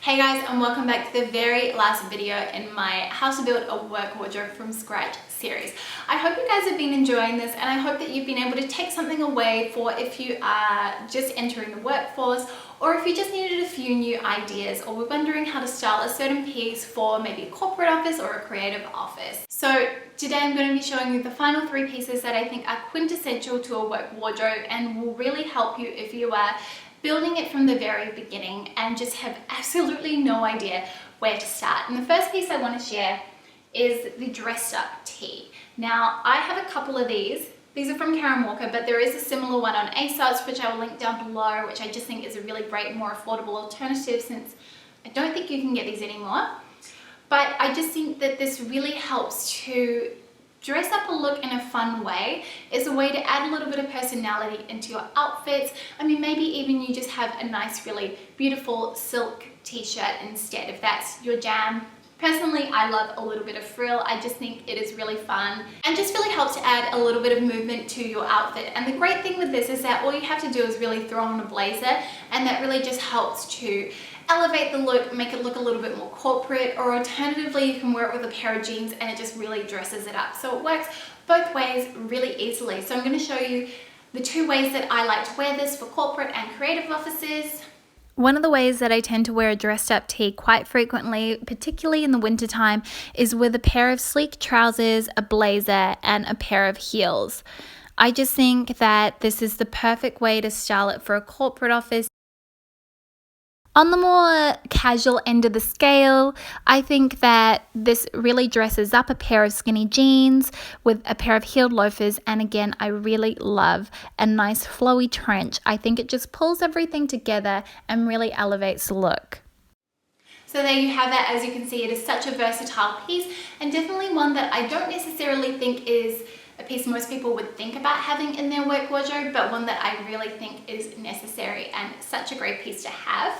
Hey guys, and welcome back to the very last video in my How to Build a Work Wardrobe from Scratch series. I hope you guys have been enjoying this, and I hope that you've been able to take something away for if you are just entering the workforce, or if you just needed a few new ideas, or were wondering how to style a certain piece for maybe a corporate office or a creative office. So today I'm going to be showing you the final 3 pieces that I think are quintessential to a work wardrobe and will really help you if you are building it from the very beginning and just have absolutely no idea where to start. And the first piece I want to share is the dressed up tee. Now I have a couple of these. These are from Karen Walker, but there is a similar one on ASOS, which I will link down below, which I just think is a really great, more affordable alternative since I don't think you can get these anymore. But I just think that this really helps to dress up a look in a fun way. It's a way to add a little bit of personality into your outfits. I mean, maybe even you just have a nice, really beautiful silk t-shirt instead, if that's your jam. Personally, I love a little bit of frill. I just think it is really fun and just really helps to add a little bit of movement to your outfit. And the great thing with this is that all you have to do is really throw on a blazer, and that really just helps to elevate the look, make it look a little bit more corporate, or alternatively you can wear it with a pair of jeans and it just really dresses it up. So it works both ways really easily. So I'm going to show you the 2 ways that I like to wear this for corporate and creative offices. One of the ways that I tend to wear a dressed up tee quite frequently, particularly in the winter time, is with a pair of sleek trousers, a blazer, and a pair of heels. I just think that this is the perfect way to style it for a corporate office. On the more casual end of the scale, I think that this really dresses up a pair of skinny jeans with a pair of heeled loafers, and again, I really love a nice flowy trench. I think it just pulls everything together and really elevates the look. So there you have it. As you can see, it is such a versatile piece, and definitely one that I don't necessarily think is a piece most people would think about having in their work wardrobe, but one that I really think is necessary and such a great piece to have.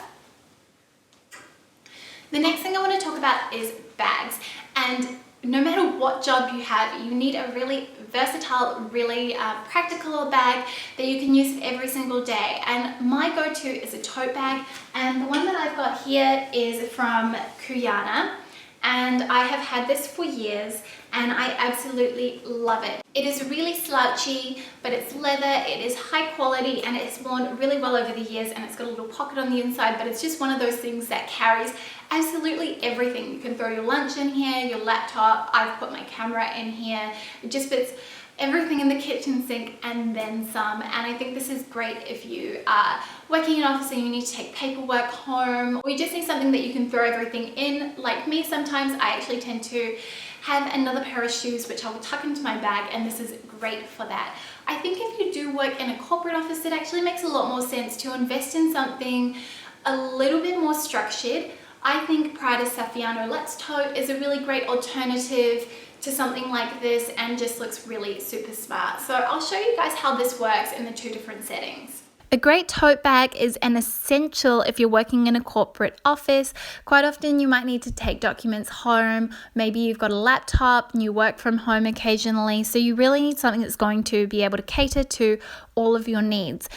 The next thing I want to talk about is bags, and no matter what job you have, you need a really versatile, really practical bag that you can use every single day. And my go-to is a tote bag, and the one that I've got here is from Kuyana, and I have had this for years and I absolutely love it. It is really slouchy, but it's leather, it is high quality, and it's worn really well over the years, and it's got a little pocket on the inside, but it's just one of those things that carries absolutely everything. You can throw your lunch in here, your laptop, I've put my camera in here. It just fits everything in the kitchen sink and then some. And I think this is great if you are working in an office and you need to take paperwork home, or you just need something that you can throw everything in. Like me, sometimes I actually tend to have another pair of shoes which I will tuck into my bag, and this is great for that. I think if you do work in a corporate office, it actually makes a lot more sense to invest in something a little bit more structured. I think Prada Saffiano Let's Tote is a really great alternative to something like this and just looks really super smart. So I'll show you guys how this works in the 2 different settings. A great tote bag is an essential if you're working in a corporate office. Quite often you might need to take documents home. Maybe you've got a laptop and you work from home occasionally. So you really need something that's going to be able to cater to all of your needs.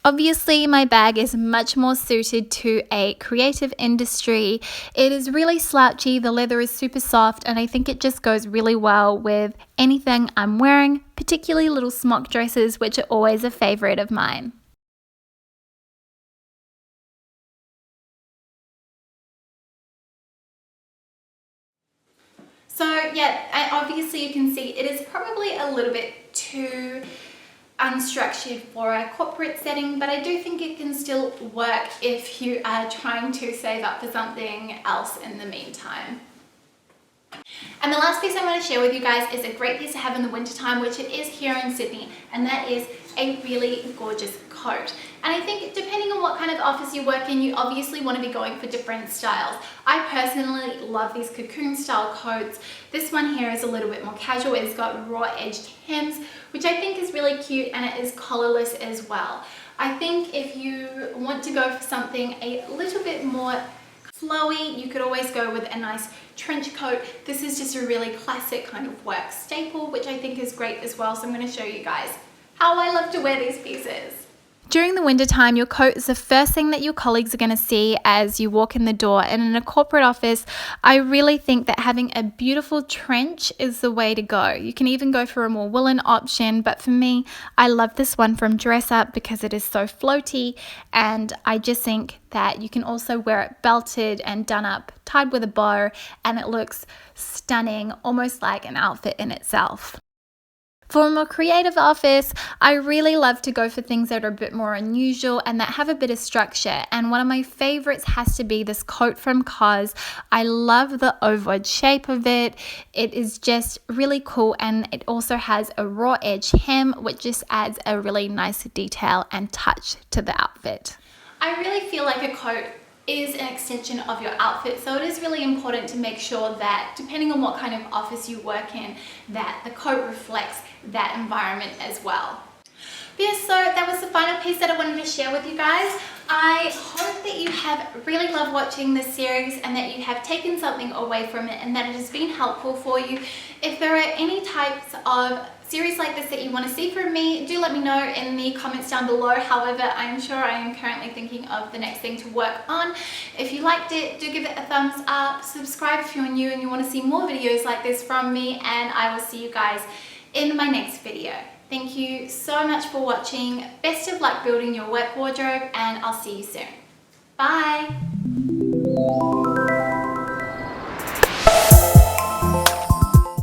Obviously, my bag is much more suited to a creative industry. It is really slouchy, the leather is super soft, and I think it just goes really well with anything I'm wearing, particularly little smock dresses, which are always a favorite of mine. So yeah, obviously you can see it is probably a little bit too unstructured for a corporate setting, but I do think it can still work if you are trying to save up for something else in the meantime. And the last piece I want to share with you guys is a great piece to have in the winter time, which it is here in Sydney, and that is a really gorgeous coat. And I think depending on what kind of office you work in, you obviously want to be going for different styles. I personally love these cocoon style coats. This one here is a little bit more casual. It's got raw edged hems, which I think is really cute, and it is collarless as well. I think if you want to go for something a little bit more flowy, you could always go with a nice trench coat. This is just a really classic kind of work staple, which I think is great as well. So I'm going to show you guys how I love to wear these pieces. During the winter time, your coat is the first thing that your colleagues are going to see as you walk in the door. And in a corporate office, I really think that having a beautiful trench is the way to go. You can even go for a more woolen option, but for me, I love this one from Dress Up because it is so floaty, and I just think that you can also wear it belted and done up, tied with a bow, and it looks stunning, almost like an outfit in itself. For a more creative office, I really love to go for things that are a bit more unusual and that have a bit of structure. And one of my favorites has to be this coat from COS. I love the ovoid shape of it. It is just really cool, and it also has a raw edge hem, which just adds a really nice detail and touch to the outfit. I really feel like a coat is an extension of your outfit, so it is really important to make sure that depending on what kind of office you work in, that the coat reflects that environment as well. But yeah, so that was the final piece that I wanted to share with you guys. I hope that you have really loved watching this series and that you have taken something away from it and that it has been helpful for you. If there are any types of series like this that you want to see from me, do let me know in the comments down below. However, I'm sure I am currently thinking of the next thing to work on. If you liked it, do give it a thumbs up, subscribe if you're new and you want to see more videos like this from me, and I will see you guys in my next video. Thank you so much for watching. Best of luck building your work wardrobe, and I'll see you soon. Bye!